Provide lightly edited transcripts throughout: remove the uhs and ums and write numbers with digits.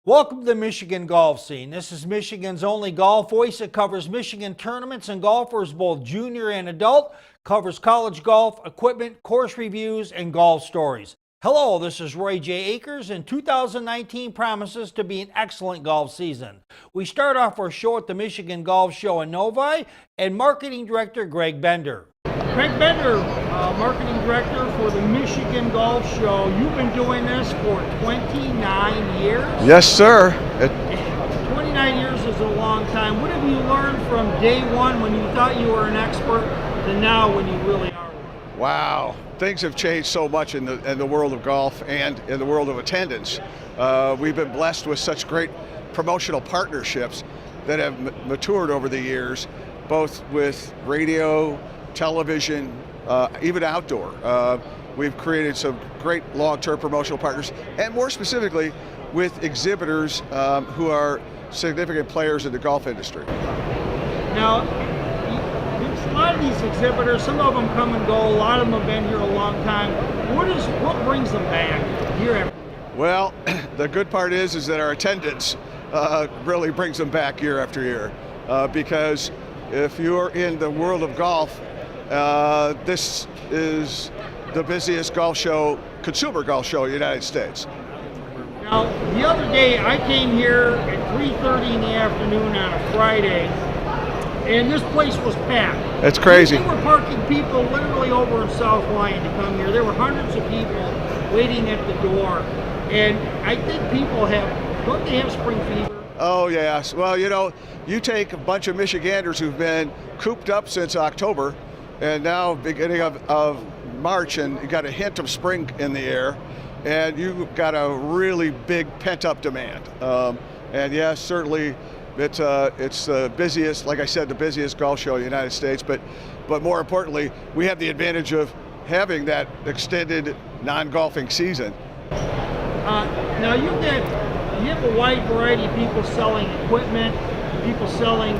Welcome to the Michigan Golf Scene. This is Michigan's only golf voice that covers Michigan tournaments and golfers, both junior and adult, covers college golf, equipment, course reviews, and golf stories. Hello, this is Roy J. Akers, and 2019 promises to be an excellent golf season. We start off our show at the Michigan Golf Show in Novi, and Marketing Director Greg Bender. Greg Bender, Marketing Director for the Michigan Golf Show. You've been doing this for 29 years? Yes, sir. 29 years is a long time. What have you learned from day one when you thought you were an expert to now when you really are one? Wow. Things have changed so much in the world of golf and in the world of attendance. We've been blessed with such great promotional partnerships that have matured over the years, both with radio, television, even outdoor. We've created some great long-term promotional partners, and more specifically with exhibitors who are significant players in the golf industry. Now, a lot of these exhibitors, some of them come and go, a lot of them have been here a long time. What brings them back year after year? Well, the good part is that our attendance really brings them back year after year, because if you're in the world of golf, this is the busiest golf show, consumer golf show in the United States. Now, the other day I came here at 3:30 in the afternoon on a Friday, and this place was packed. It's crazy. They were parking people literally over in South Lyon to come here. There were hundreds of people waiting at the door, and I think people don't they have spring fever? Oh yes. Well, you take a bunch of Michiganders who've been cooped up since October, and now beginning of March, and you got a hint of spring in the air, and you've got a really big pent-up demand. And yes, certainly it's the busiest, like I said, the busiest golf show in the United States, but more importantly, we have the advantage of having that extended non-golfing season. Now you have a wide variety of people selling equipment, people selling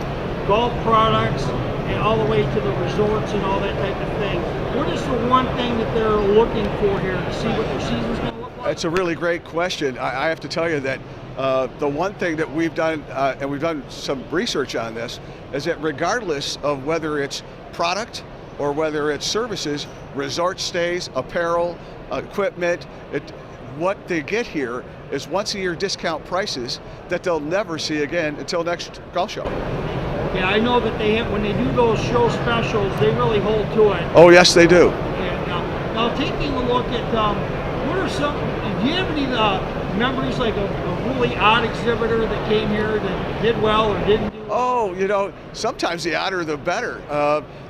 golf products, and all the way to the resorts and all that type of thing. What is the one thing that they're looking for here to see what their season's going to look like? That's a really great question. I have to tell you that the one thing that we've done, and we've done some research on this, is that regardless of whether it's product or whether it's services, resort stays, apparel, equipment, what they get here is once a year discount prices that they'll never see again until next golf show. Yeah, I know that when they do those show specials, they really hold to it. Oh yes, they do. And now taking a look at what are some? Do you have any memories like a really odd exhibitor that came here that did well or didn't do well? Oh, sometimes the odder the better.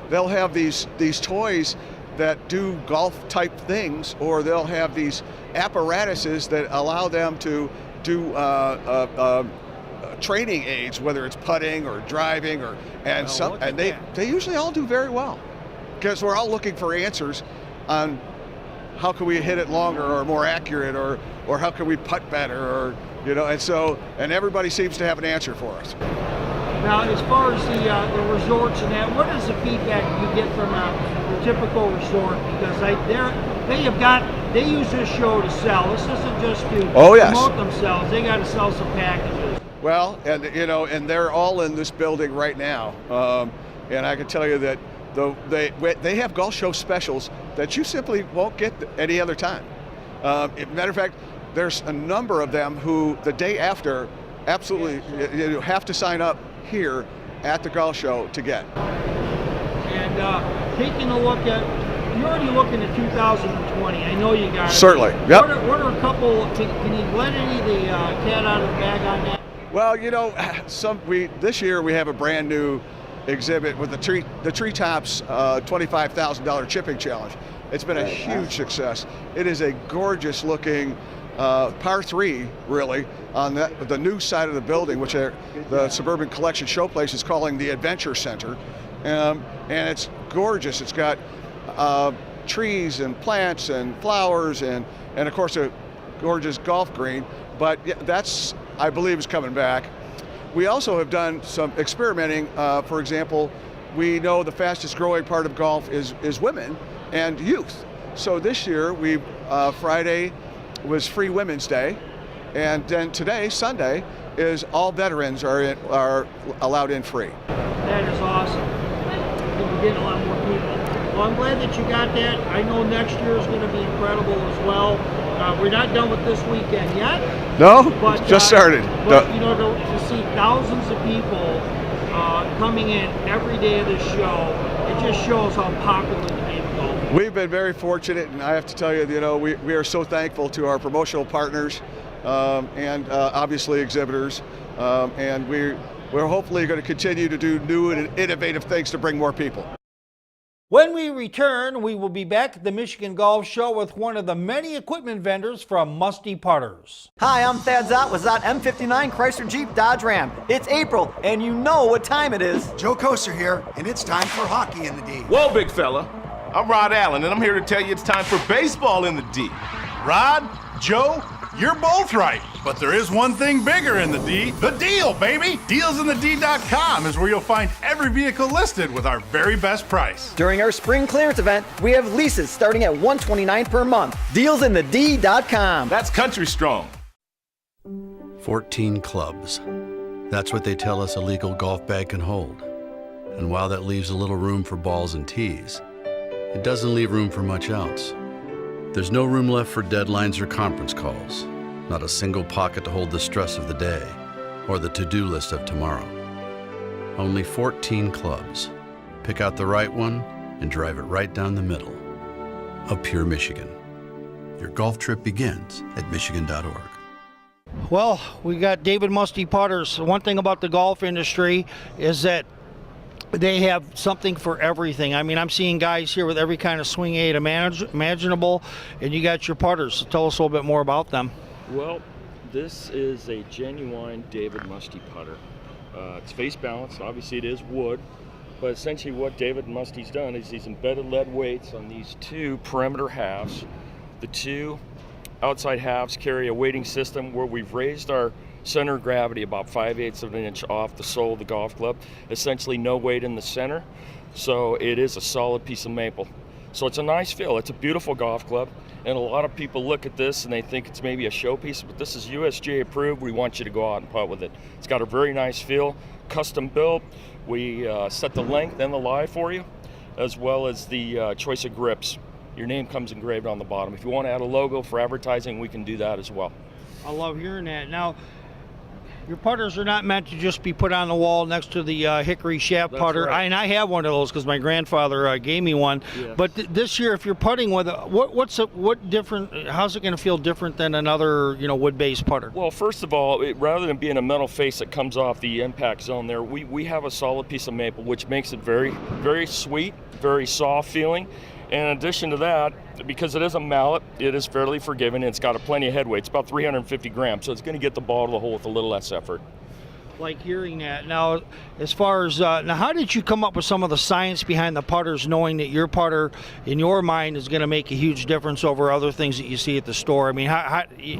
They'll have these toys that do golf type things, or they'll have these apparatuses that allow them to do training aids, whether it's putting or driving, and they usually all do very well, because we're all looking for answers on how can we hit it longer or more accurate, or how can we putt better, and everybody seems to have an answer for us. Now, as far as the resorts and that, what is the feedback you get from the typical resort? Because they use this show to sell. This isn't just to promote themselves. They got to sell some packages. Well, and they're all in this building right now, and I can tell you that they have golf show specials that you simply won't get any other time. Matter of fact, there's a number of them who the day after absolutely you have to sign up here at the golf show to get. And taking a look at, you're already looking at 2020. I know you guys. Certainly. Yep. What are a couple? Can you let any of the cat out of the bag on that? Well, this year we have a brand new exhibit with the Treetops $25,000 chipping challenge. It's been a huge success. It is a gorgeous looking par 3, really, on the new side of the building, which the Suburban Collection Showplace is calling the Adventure Center, and it's gorgeous. It's got trees and plants and flowers and of course a gorgeous golf green. But that's, I believe, is coming back. We also have done some experimenting. For example, we know the fastest growing part of golf is women and youth. So this year, Friday was Free Women's Day, And then today, Sunday, is all veterans are allowed in free. That is awesome. I think we're getting a lot more people. Well, I'm glad that you got that. I know next year is going to be incredible as well. We're not done with this weekend yet. No, but, just started. But you know, to see thousands of people coming in every day of this show, it just shows how popular the game of golf is. We've been very fortunate, and I have to tell you, we are so thankful to our promotional partners and obviously exhibitors, and we're hopefully going to continue to do new and innovative things to bring more people. When we return, we will be back at the Michigan Golf Show with one of the many equipment vendors from Musty Putters. Hi, I'm Thad Zott with Zott M59 Chrysler Jeep Dodge Ram. It's April, and you know what time it is. Joe Koser here, and it's time for hockey in the D. Whoa, big fella. I'm Rod Allen, and I'm here to tell you it's time for baseball in the D. Rod, Joe, you're both right. But there is one thing bigger in the D, the deal, baby. Dealsinthed.com is where you'll find every vehicle listed with our very best price. During our spring clearance event, we have leases starting at $129 per month. Dealsinthed.com. That's country strong. 14 clubs. That's what they tell us a legal golf bag can hold. And while that leaves a little room for balls and tees, it doesn't leave room for much else. There's no room left for deadlines or conference calls, not a single pocket to hold the stress of the day or the to-do list of tomorrow. Only 14 clubs. Pick out the right one and drive it right down the middle of pure Michigan. Your golf trip begins at michigan.org. Well, we got David Musty Putters. One thing about the golf industry is that they have something for everything. I mean, I'm seeing guys here with every kind of swing aid imaginable, and you got your putters. So tell us a little bit more about them. Well, this is a genuine David Musty putter. It's face balanced. Obviously, it is wood, but essentially what David Musty's done is he's embedded lead weights on these two perimeter halves. The two outside halves carry a weighting system where we've raised our center of gravity about 5/8 of an inch off the sole of the golf club. Essentially no weight in the center, so it is a solid piece of maple. So it's a nice feel. It's a beautiful golf club, and a lot of people look at this and they think it's maybe a showpiece, but this is USGA approved. We want you to go out and putt with it. It's got a very nice feel, custom built. We set the length and the lie for you, as well as the choice of grips. Your name comes engraved on the bottom. If you want to add a logo for advertising, we can do that as well. I love hearing that. Now, your putters are not meant to just be put on the wall next to the hickory shaft putter. Right. And I have one of those because my grandfather gave me one. Yes. But this year, if you're putting with what different? How's it going to feel different than another wood-based putter? Well, first of all, rather than being a metal face that comes off the impact zone there, we have a solid piece of maple, which makes it very, very sweet, very soft feeling. And in addition to that, because it is a mallet, it is fairly forgiving. It's got plenty of head weight. It's about 350 grams, so it's going to get the ball to the hole with a little less effort. Like hearing that. Now, as far as now, how did you come up with some of the science behind the putters, knowing that your putter, in your mind, is going to make a huge difference over other things that you see at the store? I mean,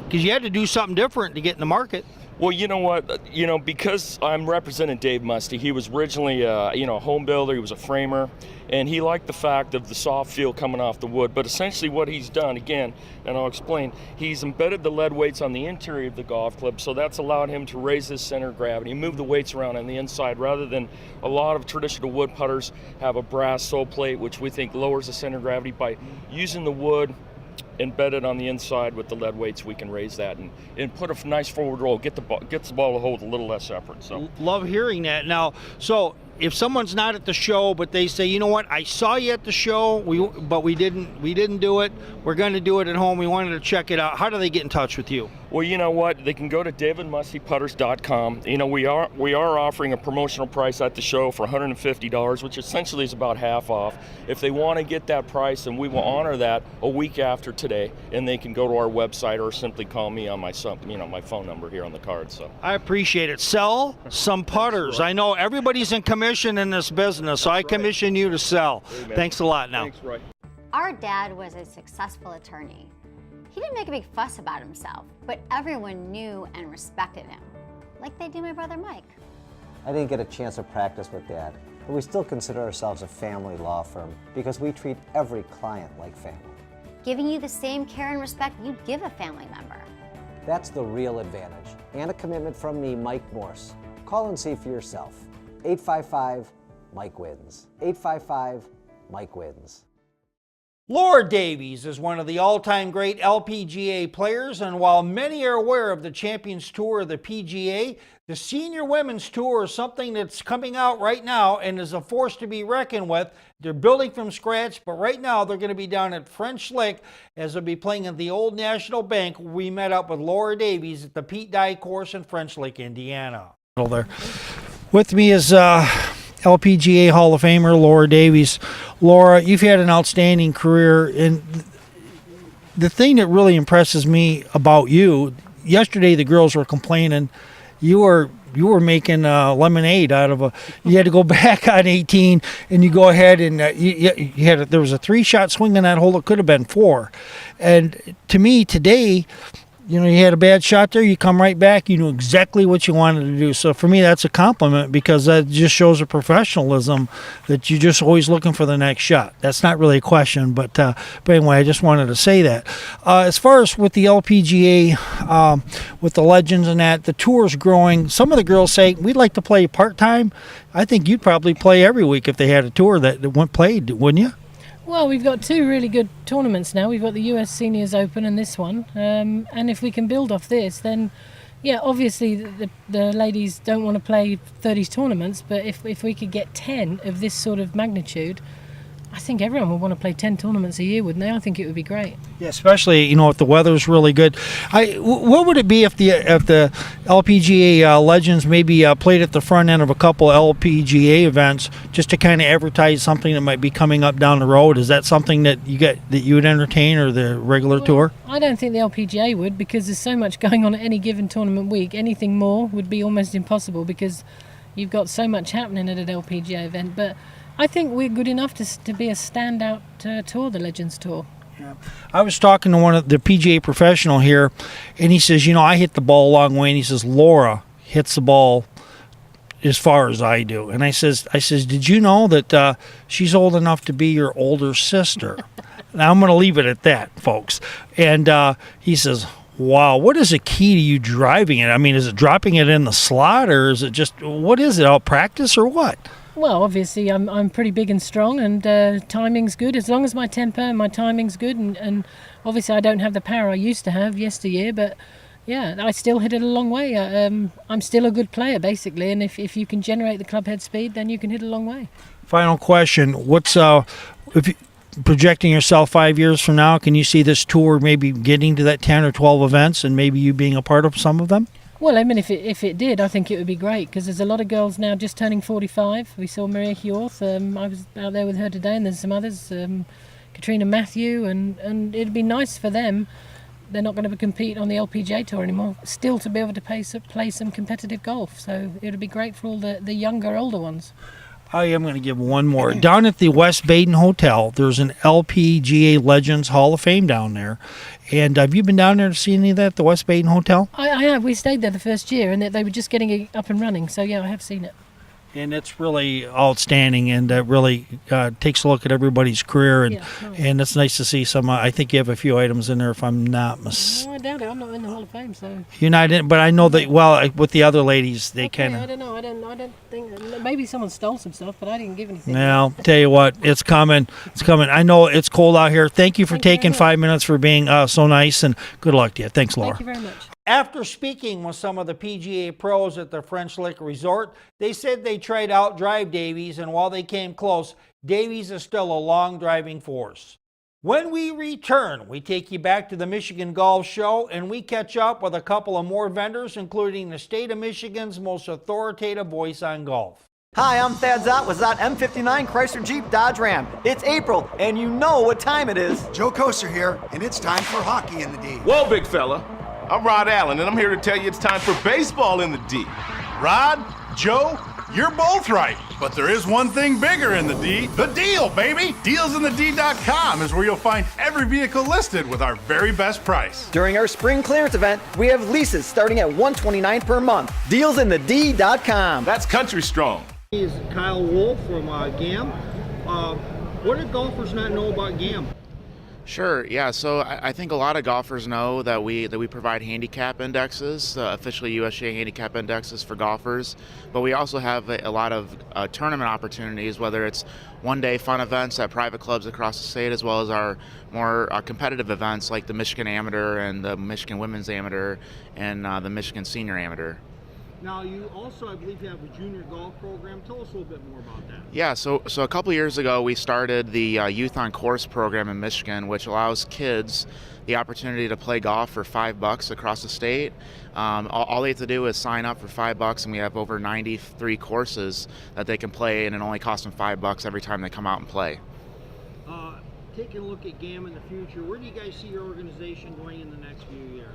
because you had to do something different to get in the market. Well, you know what? Because I'm representing Dave Musty, he was originally a home builder, he was a framer, and he liked the fact of the soft feel coming off the wood. But essentially what he's done, again, and I'll explain, he's embedded the lead weights on the interior of the golf club, so that's allowed him to raise his center of gravity, move the weights around on the inside, rather than a lot of traditional wood putters have a brass sole plate, which we think lowers the center of gravity. By using the wood embedded on the inside with the lead weights, we can raise that and put a nice forward roll, gets the ball to hold a little less effort. So love hearing that. Now, so if someone's not at the show, but they say, you know what, I saw you at the show, but we didn't do it. We're going to do it at home. We wanted to check it out. How do they get in touch with you? Well, you know what? They can go to davidmustyputters.com. We are offering a promotional price at the show for $150, which essentially is about half off. If they want to get that price, and we will honor that a week after today, and they can go to our website or simply call me on my phone number here on the card. So I appreciate it. Sell some putters. I know everybody's in commission in this business, so I commission you to sell. Amen. Thanks a lot now. Thanks, Roy. Our dad was a successful attorney. He didn't make a big fuss about himself, but everyone knew and respected him, like they do my brother Mike. I didn't get a chance to practice with Dad, but we still consider ourselves a family law firm because we treat every client like family. Giving you the same care and respect you'd give a family member. That's the real advantage. And a commitment from me, Mike Morse. Call and see for yourself. 855-MIKE-WINS. 855-MIKE-WINS. Laura Davies is one of the all-time great LPGA players, and while many are aware of the Champions Tour of the PGA, the Senior Women's Tour is something that's coming out right now and is a force to be reckoned with. They're building from scratch, but right now they're going to be down at French Lick as they'll be playing at the Old National Bank. We met up with Laura Davies at the Pete Dye course in French Lick, Indiana. There. With me is LPGA Hall of Famer Laura Davies. Laura, you've had an outstanding career, and the thing that really impresses me about you, yesterday the girls were complaining you were making lemonade out of you had to go back on 18 and you go ahead and there was a 3-shot swing in that hole. It could have been 4. And to me today, you had a bad shot there, you come right back, you knew exactly what you wanted to do. So for me, that's a compliment, because that just shows a professionalism that you're just always looking for the next shot. That's not really a question, but anyway, I just wanted to say that. As far as with the LPGA, with the legends and that, the tour's growing. Some of the girls say, we'd like to play part-time. I think you'd probably play every week if they had a tour that went played, wouldn't you? Well, we've got 2 really good tournaments now. We've got the US Seniors Open and this one. And if we can build off this, then, yeah, obviously the ladies don't want to play 30 tournaments, but if we could get 10 of this sort of magnitude, I think everyone would want to play 10 tournaments a year, wouldn't they? I think it would be great. Yeah, especially if the weather's really good. What would it be if the LPGA legends maybe played at the front end of a couple LPGA events just to kind of advertise something that might be coming up down the road? Is that something that you would entertain, or the regular tour? I don't think the LPGA would, because there's so much going on at any given tournament week. Anything more would be almost impossible, because you've got so much happening at an LPGA event. But I think we're good enough to be a standout tour, the Legends Tour. Yeah. I was talking to one of the PGA professional here, and he says, I hit the ball a long way, and he says, Laura hits the ball as far as I do. And I says, did you know that she's old enough to be your older sister? Now I'm going to leave it at that, folks. And he says, wow, what is the key to you driving it? I mean, is it dropping it in the slot, or is it just, what is it, out practice or what? Well, obviously, I'm pretty big and strong, and timing's good. As long as my temper and my timing's good, and obviously I don't have the power I used to have yesteryear, but yeah, I still hit it a long way. I'm still a good player, basically, and if you can generate the club head speed, then you can hit a long way. Final question: what's if you, projecting yourself 5 years from now? Can you see this tour maybe getting to that 10 or 12 events, and maybe you being a part of some of them? Well, I mean, if it did, I think it would be great, because there's a lot of girls now just turning 45. We saw Maria Hjorth. I was out there with her today, and there's some others, Katrina Matthew, and it'd be nice for them. They're not going to compete on the LPGA Tour anymore, still to be able to play some competitive golf. So it would be great for all the younger, older ones. I am going to give one more. Down at the West Baden Hotel, there's an LPGA Legends Hall of Fame down there. And have you been down there to see any of that, the West Baden Hotel? I have. We stayed there the first year, and they were just getting it up and running. So, yeah, I have seen it. And it's really outstanding, and really takes a look at everybody's career. And it's nice to see some. I think you have a few items in there, if I'm not mistaken. I doubt it. I'm not in the Hall of Fame, so. You're not in, but I know that. Well, with the other ladies, they kind of. I don't know. I don't think. Maybe someone stole some stuff, but I didn't give anything. Well, tell you what, it's coming. It's coming. I know it's cold out here. Thank you for taking 5 minutes, for being so nice, and good luck to you. Thanks, Laura. Thank you very much. After speaking with some of the PGA pros at the French Lick Resort, they said they tried out drive Davies, and while they came close, Davies is still a long driving force. When we return, we take you back to the Michigan Golf Show, and we catch up with a couple of more vendors, including the state of Michigan's most authoritative voice on golf. Hi, I'm Thad Zott with Zott M59 Chrysler Jeep Dodge Ram. It's April, and you know what time it is. Joe Koser here, and it's time for hockey in the D. Whoa, big fella. I'm Rod Allen, and I'm here to tell you it's time for baseball in the D. Rod, Joe, you're both right. But there is one thing bigger in the D. The deal, baby! DealsInTheD.com is where you'll find every vehicle listed with our very best price. During our spring clearance event, we have leases starting at $129 per month. DealsInTheD.com. That's country strong. Is Kyle Wolf from GAM. What do golfers not know about GAM? Sure. Yeah. So I think a lot of golfers know that we provide handicap indexes, officially USGA handicap indexes for golfers, but we also have a lot of tournament opportunities, whether it's one-day fun events at private clubs across the state, as well as our more competitive events like the Michigan Amateur and the Michigan Women's Amateur and the Michigan Senior Amateur. Now, you also, I believe, have a junior golf program. Tell us a little bit more about that. Yeah, so a couple years ago, we started the Youth on Course program in Michigan, which allows kids the opportunity to play golf for $5 across the state. All they have to do is sign up for $5, and we have over 93 courses that they can play, and it only costs them $5 every time they come out and play. Taking a look at GAM in the future, where do you guys see your organization going in the next few years?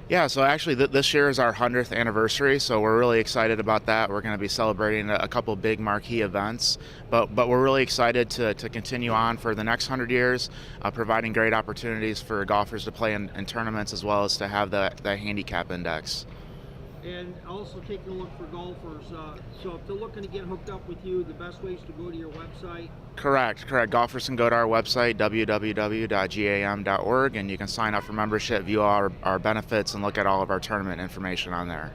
Yeah, so actually this year is our 100th anniversary, so we're really excited about that. We're going to be celebrating a couple big marquee events, but we're really excited to continue on for the next 100 years, providing great opportunities for golfers to play in tournaments, as well as to have that handicap index. And also taking a look for golfers. So if they're looking to get hooked up with you, the best way is to go to your website? Correct. Golfers can go to our website, www.gam.org, and you can sign up for membership, view our benefits, and look at all of our tournament information on there.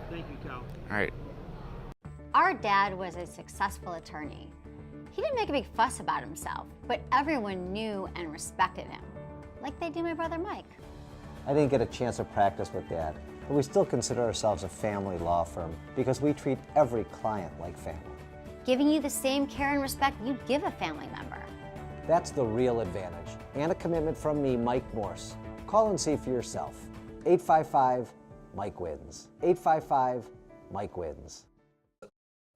Thank you, Cal. All right. Our dad was a successful attorney. He didn't make a big fuss about himself, but everyone knew and respected him, like they do my brother Mike. I didn't get a chance to practice with Dad, but we still consider ourselves a family law firm because we treat every client like family. Giving you the same care and respect you'd give a family member. That's the real advantage, and a commitment from me, Mike Morse. Call and see for yourself. 855-MIKE-WINS. 855-MIKE-WINS.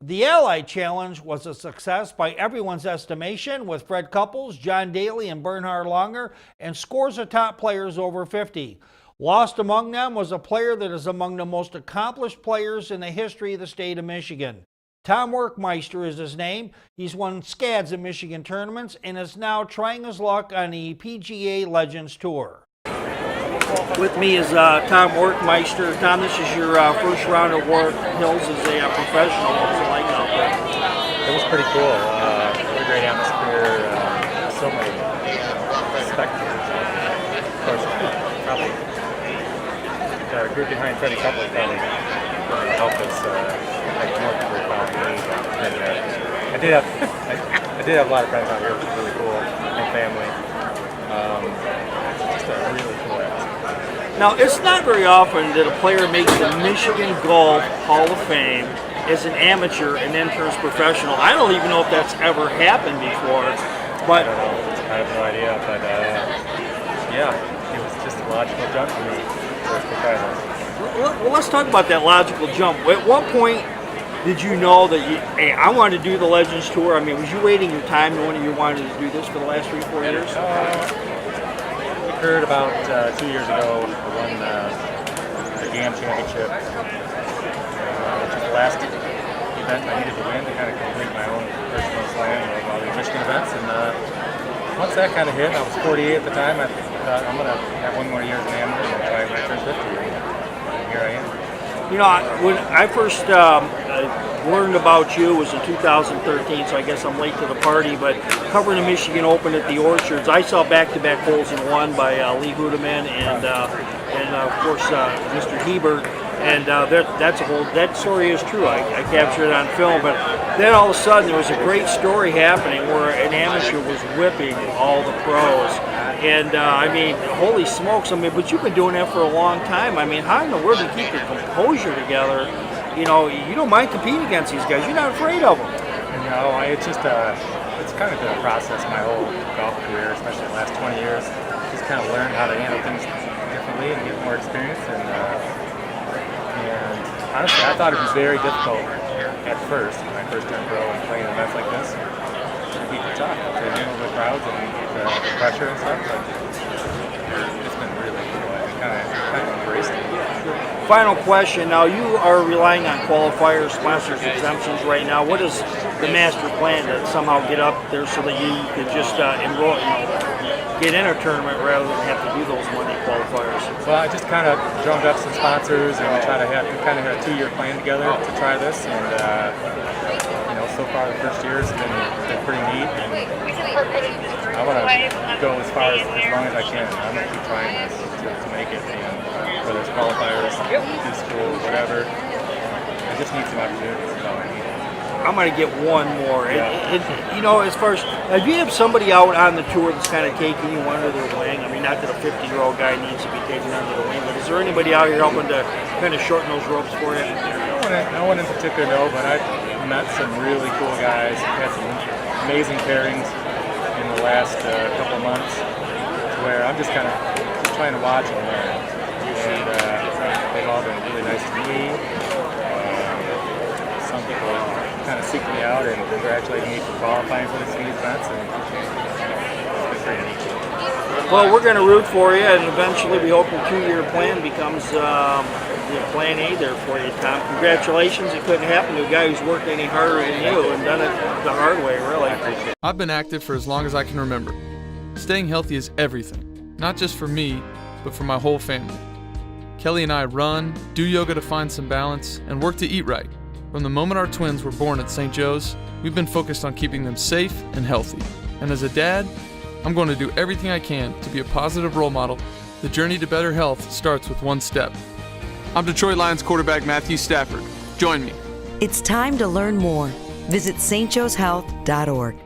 The Allied Challenge was a success by everyone's estimation, with Fred Couples, John Daly, and Bernhard Langer, and scores of top players over 50. Lost among them was a player that is among the most accomplished players in the history of the state of Michigan. Tom Werkmeister is his name. He's won scads in Michigan tournaments and is now trying his luck on the PGA Legends Tour. With me is Tom Werkmeister. Tom, this is your first round at War Hills as a professional. What was it like out there? It was pretty cool. What a great atmosphere. So many spectators. Of course, probably the group behind Freddie Couples probably helped us make more people found me. And I did have a lot of friends out here, which was really cool, and family. Just a really cool atmosphere. Now, it's not very often that a player makes the Michigan Golf Hall of Fame as an amateur and then turns professional. I don't even know if that's ever happened before. But I don't know. I have no idea. But yeah, it was just a logical jump for me. Well, let's talk about that logical jump. At what point did you know that hey, I wanted to do the Legends Tour? I mean, was you waiting your time knowing you wanted to do this for the last 3-4 years? It occurred about 2 years ago. I won the GAM Championship, which was the last event I needed to win to kind of complete my own personal slam of all the Michigan events. And once that kind of hit, I was 48 at the time. I thought I'm going to have one more year as an amateur and try when I turn 50. And here I am. You know, when I first learned about you was in 2013, so I guess I'm late to the party, but covering the Michigan Open at the Orchards, I saw back-to-back holes in one by Lee Hudeman and of course Mr. Hebert, and that story is true. I captured it on film, but then all of a sudden there was a great story happening where an amateur was whipping all the pros. And I mean, holy smokes! I mean, but you've been doing that for a long time. I mean, how in the world do you keep your composure together? You know, you don't mind competing against these guys. You're not afraid of them. No, it's just it's kind of been a process my whole golf career, especially the last 20 years. Just kind of learn how to handle things differently and get more experience. And honestly, I thought it was very difficult at first when I first turned pro and playing events like this. Keep it tough to handle the crowds and the pressure and stuff, but it's been really cool. I kind of embraced it. Final question. Now, you are relying on qualifiers, sponsors, exemptions right now. What is the master plan to somehow get up there so that you could just enroll, get in a tournament rather than have to do those Monday qualifiers? Well, I just kind of drummed up some sponsors and we try to have a 2-year plan together to try this, and so far the first year has been pretty neat, and I want to go as far as long as I can. I'm going to keep trying this to make it, and whether it's qualifiers, through school, whatever. I just need some opportunities. That's all I need. I'm going to get one more. Yeah. You know, as far as if you have somebody out on the tour that's kind of taking you under their wing, I mean, not that a 50-year-old guy needs to be taken under the wing, but is there anybody out here helping to kind of shorten those ropes for you? No one in particular, no, but I've met some really cool guys. I've had some amazing pairings in the last couple of months, where I'm just kind of trying to watch and learn. And they've all been really nice to me. Some people kind of seek me out and congratulate me for qualifying for these events, and it's been pretty neat. Well, we're going to root for you, and eventually we hope your 2-year plan becomes plan A there for you, Tom. Congratulations. It couldn't happen to a guy who's worked any harder than you and done it the hard way, really. I've been active for as long as I can remember. Staying healthy is everything, not just for me, but for my whole family. Kelly and I run, do yoga to find some balance, and work to eat right. From the moment our twins were born at St. Joe's, we've been focused on keeping them safe and healthy. And as a dad, I'm going to do everything I can to be a positive role model. The journey to better health starts with one step. I'm Detroit Lions quarterback Matthew Stafford. Join me. It's time to learn more. Visit stjoeshealth.org.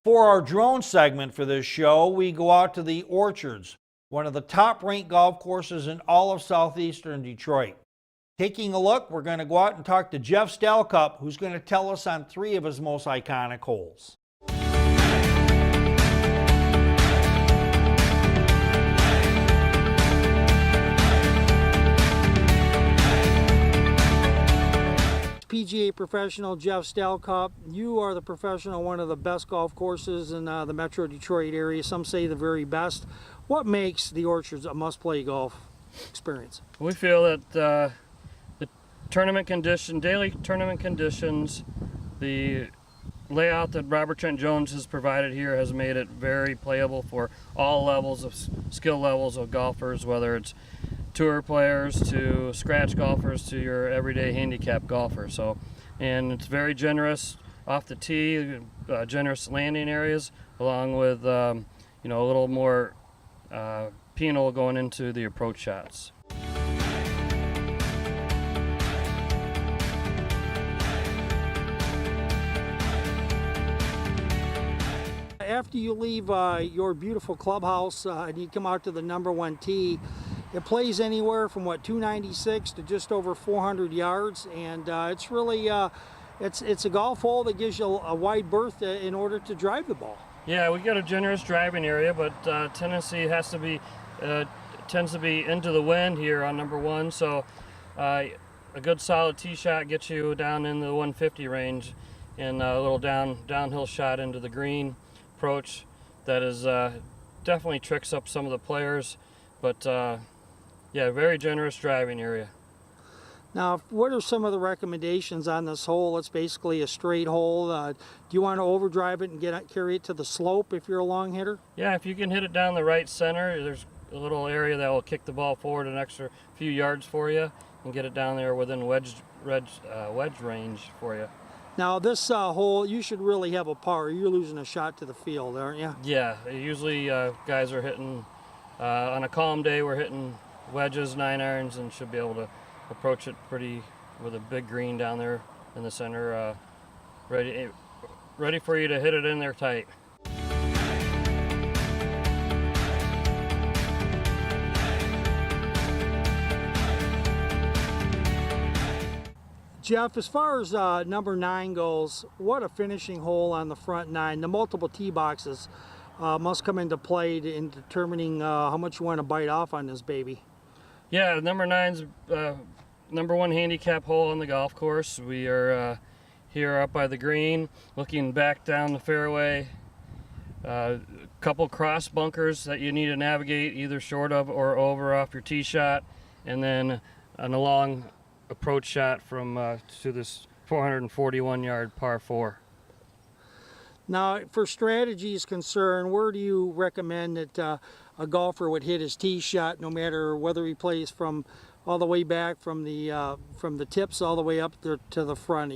For our drone segment for this show, we go out to the Orchards, one of the top-ranked golf courses in all of southeastern Detroit. Taking a look, we're going to go out and talk to Jeff Stelcup, who's going to tell us on 3 of his most iconic holes. PGA professional Jeff Stelcup, you are the professional, one of the best golf courses in the Metro Detroit area. Some say the very best. What makes the Orchards a must-play golf experience? We feel that the daily tournament conditions, the layout that Robert Trent Jones has provided here has made it very playable for all levels of skill levels of golfers, whether it's tour players to scratch golfers to your everyday handicap golfer. And it's very generous off the tee, generous landing areas, along with a little more penal going into the approach shots. After you leave your beautiful clubhouse and you come out to the number 1 tee, it plays anywhere from 296 to just over 400 yards, and it's really it's a golf hole that gives you a wide berth in order to drive the ball. Yeah, we got a generous driving area, but tendency tends to be into the wind here on number 1, so a good solid tee shot gets you down in the 150 range, and a little downhill shot into the green approach that is definitely tricks up some of the players, but yeah, very generous driving area. Now, what are some of the recommendations on this hole? It's basically a straight hole. Do you want to overdrive it and carry it to the slope if you're a long hitter? Yeah, if you can hit it down the right center, there's a little area that will kick the ball forward an extra few yards for you and get it down there within wedge range for you. Now, this hole, you should really have a par. You're losing a shot to the field, aren't you? Yeah, usually guys are hitting, on a calm day, we're hitting wedges, 9-irons, and should be able to approach it pretty with a big green down there in the center, ready for you to hit it in there tight. Jeff, as far as number 9 goes, what a finishing hole on the front 9. The multiple tee boxes must come into play in determining how much you want to bite off on this baby. Yeah, number 9's number 1 handicap hole on the golf course. We are here up by the green, looking back down the fairway. A couple cross bunkers that you need to navigate either short of or over off your tee shot, and then a long approach shot from to this 441-yard par 4. Now, for strategy is concerned, where do you recommend that a golfer would hit his tee shot, no matter whether he plays from all the way back from the tips all the way up there to the front.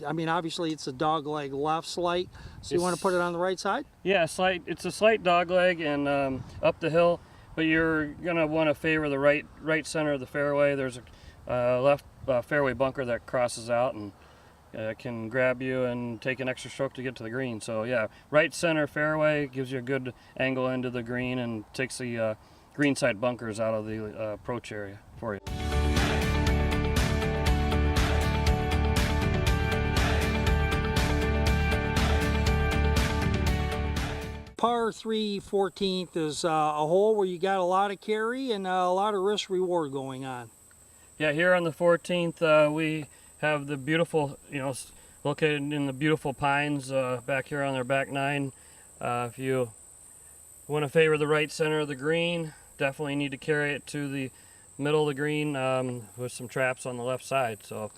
I mean, obviously it's a dog leg left slight, so you want to put it on the right side? Yeah, it's a slight dog leg and up the hill, but you're gonna want to favor the right center of the fairway. There's a left fairway bunker that crosses out and can grab you and take an extra stroke to get to the green. So yeah, right center fairway gives you a good angle into the green and takes the green side bunkers out of the approach area for you. Par 3 14th is a hole where you got a lot of carry and a lot of risk reward going on. Yeah, here on the 14th we have the beautiful, located in the beautiful pines back here on their back nine. If you want to favor the right center of the green, definitely need to carry it to the middle of the green with some traps on the left side. So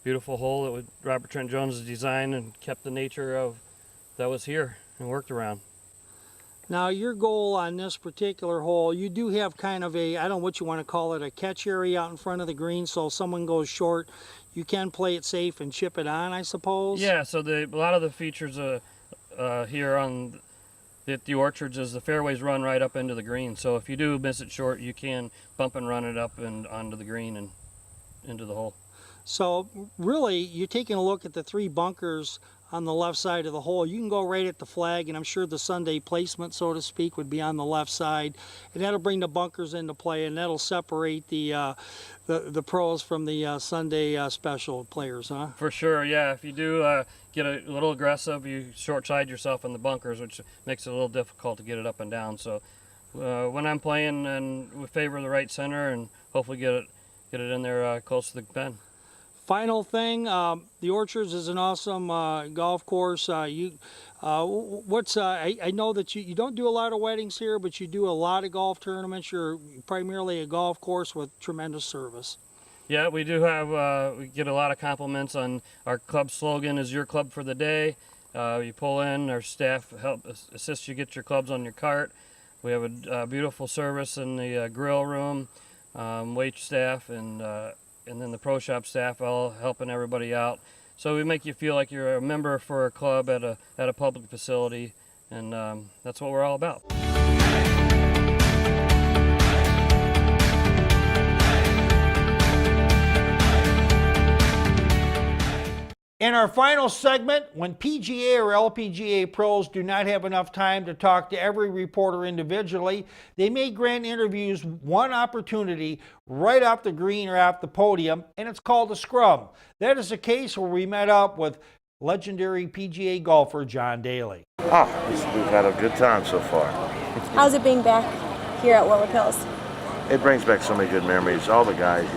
beautiful hole that Robert Trent Jones designed and kept the nature of that was here and worked around. Now your goal on this particular hole, you do have kind of a, I don't know what you want to call it, a catch area out in front of the green, so if someone goes short, you can play it safe and chip it on, I suppose? Yeah, so a lot of the features here on the orchards is the fairways run right up into the green, so if you do miss it short, you can bump and run it up and onto the green and into the hole. So really, you're taking a look at the 3 bunkers on the left side of the hole. You can go right at the flag, and I'm sure the Sunday placement, so to speak, would be on the left side, and that'll bring the bunkers into play, and that'll separate the pros from the Sunday special players, huh? For sure, yeah. If you do get a little aggressive, you short side yourself in the bunkers, which makes it a little difficult to get it up and down. So when I'm playing, and we favor the right center, and hopefully get it in there close to the pin. Final thing, the Orchards is an awesome golf course. I know that you don't do a lot of weddings here, but you do a lot of golf tournaments. You're primarily a golf course with tremendous service. Yeah, we do have, we get a lot of compliments on our club slogan is your club for the day. You pull in, our staff help assist you get your clubs on your cart. We have a beautiful service in the grill room, wait staff, and then the pro shop staff all helping everybody out. So we make you feel like you're a member for a club at a public facility, and that's what we're all about. In our final segment, when PGA or LPGA pros do not have enough time to talk to every reporter individually, they may grant interviews one opportunity right off the green or off the podium, and it's called a scrum. That is the case where we met up with legendary PGA golfer John Daly. We've had a good time so far. How's it being back here at Warwick Hills? It brings back so many good memories. All the guys,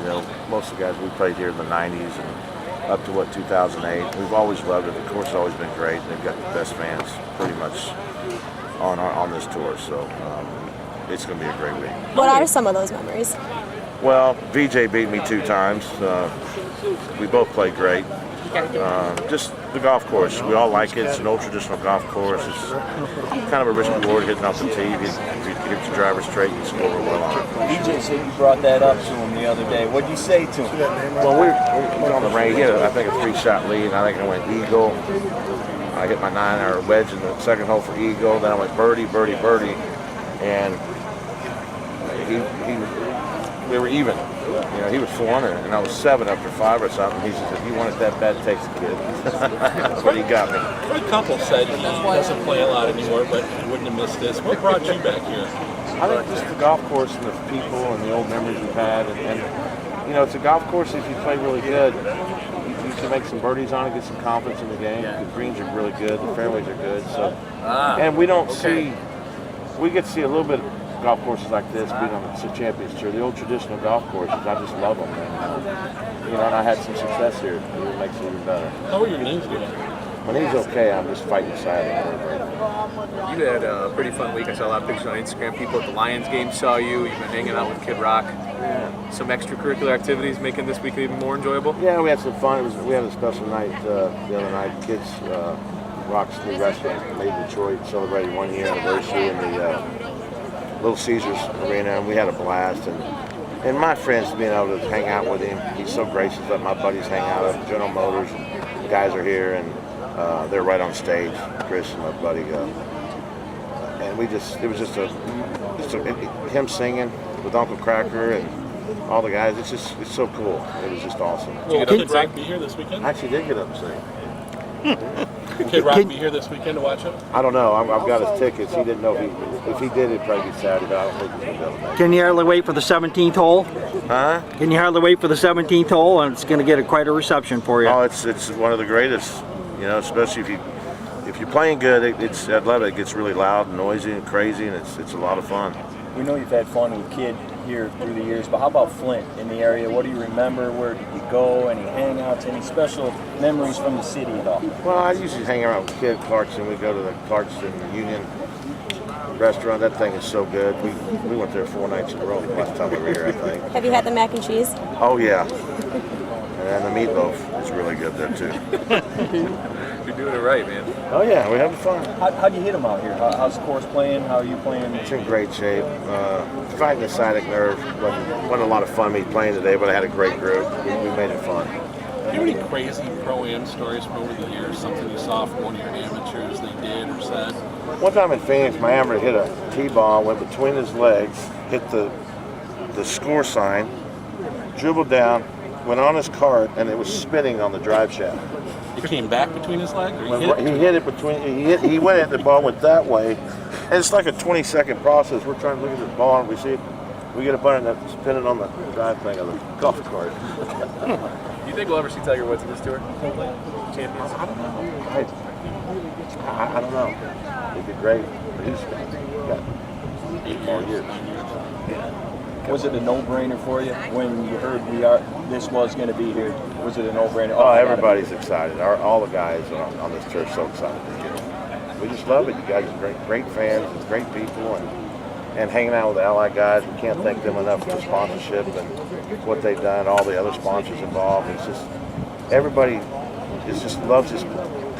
most of the guys we played here in the 90s and up to 2008. We've always loved it. The course has always been great. They've got the best fans pretty much on this tour, so it's going to be a great week. What are some of those memories? Well, VJ beat me 2 times. We both played great. Just the golf course. We all like it. It's an old traditional golf course. It's kind of a risk reward hitting off the tee. If you hit your driver straight, you score well on it. DJ said you brought that up to him the other day. What did you say to him? Well, we went on the range. He had, I think, a 3-shot lead. I think I went eagle. I hit my 9-iron wedge in the second hole for eagle. Then I went birdie, birdie, birdie, and we were even. He was 4 under, and I was 7 after 5 or something. He said, if you want it that bad, take it, kid. That's what he got me. A couple said he doesn't play a lot anymore, but he wouldn't have missed this. What brought you back here? I think just the golf course and the people and the old memories we've had. And it's a golf course, if you play really good, you can make some birdies on it, get some confidence in the game. Yeah. The greens are really good, the fairways are good. So, and we don't see, we get to see a little bit of golf courses like this being on the Champions Tour. The old traditional golf courses, I just love them. And I had some success here. It makes it even better. How are your knees doing? My knees okay. I'm just fighting silently. You had a pretty fun week. I saw a lot of pictures on Instagram. People at the Lions game saw you. You've been hanging out with Kid Rock. Yeah. Some extracurricular activities making this week even more enjoyable? Yeah, we had some fun. We had a special night the other night. Kids, Rock's new restaurant made in Detroit, celebrated 1 year anniversary in the Little Caesars Arena, and we had a blast. And And my friends being able to hang out with him. He's so gracious. Let my buddies hang out at General Motors. The guys are here, and they're right on stage. Chris and my buddy. And it was just him singing with Uncle Cracker and all the guys. It's so cool. It was just awesome. Will Kid Rock be here this weekend? I actually did get up and sing. Will Kid Rock be here this weekend to watch him? I don't know. I've got his tickets. He didn't know if he did, it'd probably be Saturday, but I don't think he's going to be able to make it. Can you hardly wait for the 17th hole? Huh? Can you hardly wait for the 17th hole? And it's going to get quite a reception for you. Oh, it's one of the greatest, especially if you're playing good. I love it. It gets really loud and noisy and crazy, and it's a lot of fun. We know you've had fun with Kid here through the years, but how about Flint in the area? What do you remember? Where did you go? Any hangouts? Any special memories from the city at all? Well, I usually hang around with Kid Clarkson. We go to the Clarkson Union restaurant. That thing is so good. We went there 4 nights in a row last time we were here, I think. Have you had the mac and cheese? Oh, yeah. And the meatloaf is really good there, too. You're doing it right, man. Oh, yeah. We're having fun. How'd you hit them out here? How's the course playing? How are you playing? It's in great shape. Fighting the sciatic nerve wasn't a lot of fun me playing today, but I had a great group. We made it fun. Do you have any crazy Pro-Am stories from over the years? Something you saw from one of your amateurs they did or said? One time in Phoenix, my amateur hit a T-ball, went between his legs, hit the score sign, dribbled down, went on his cart, and it was spinning on the drive shaft. It came back between his legs? Or He hit it between, he went at the ball, went that way, and it's like a 20-second process. We're trying to look at the ball, and we see it, we get up under it, and spinning on the drive thing of the golf cart. Do you think we'll ever see Tiger Woods in this tour? Champions? I don't know. I don't know. It'd be great, but he's got 8 more years. Was it a no-brainer for you when you heard this was going to be here? Was it a no-brainer? Oh, everybody's excited. All the guys on this tour are so excited to get it. We just love it. You guys are great fans and great people, and hanging out with the Ally guys. We can't thank them enough for the sponsorship and what they've done. All the other sponsors involved. It's just everybody loves just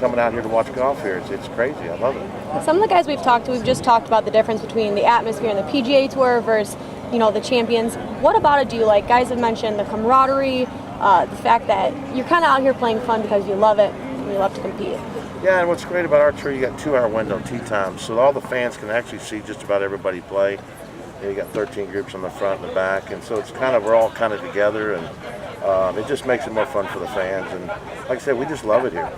coming out here to watch golf here. It's crazy. I love it. Some of the guys we've just talked about the difference between the atmosphere and the PGA Tour versus, the champions. What about it do you like? Guys have mentioned the camaraderie, the fact that you're kind of out here playing fun because you love it and you love to compete. Yeah, and what's great about our tour, you got 2-hour window tee times, so all the fans can actually see just about everybody play. You got 13 groups on the front and the back, and so we're all kind of together, and it just makes it more fun for the fans. And like I said, we just love it here.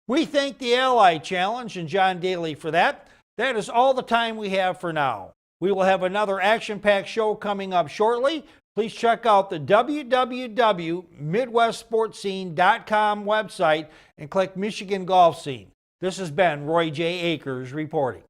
We thank the Ally Challenge and John Daly for that. That is all the time we have for now. We will have another action-packed show coming up shortly. Please check out the www.midwestsportscene.com website and click Michigan Golf Scene. This has been Roy J. Akers reporting.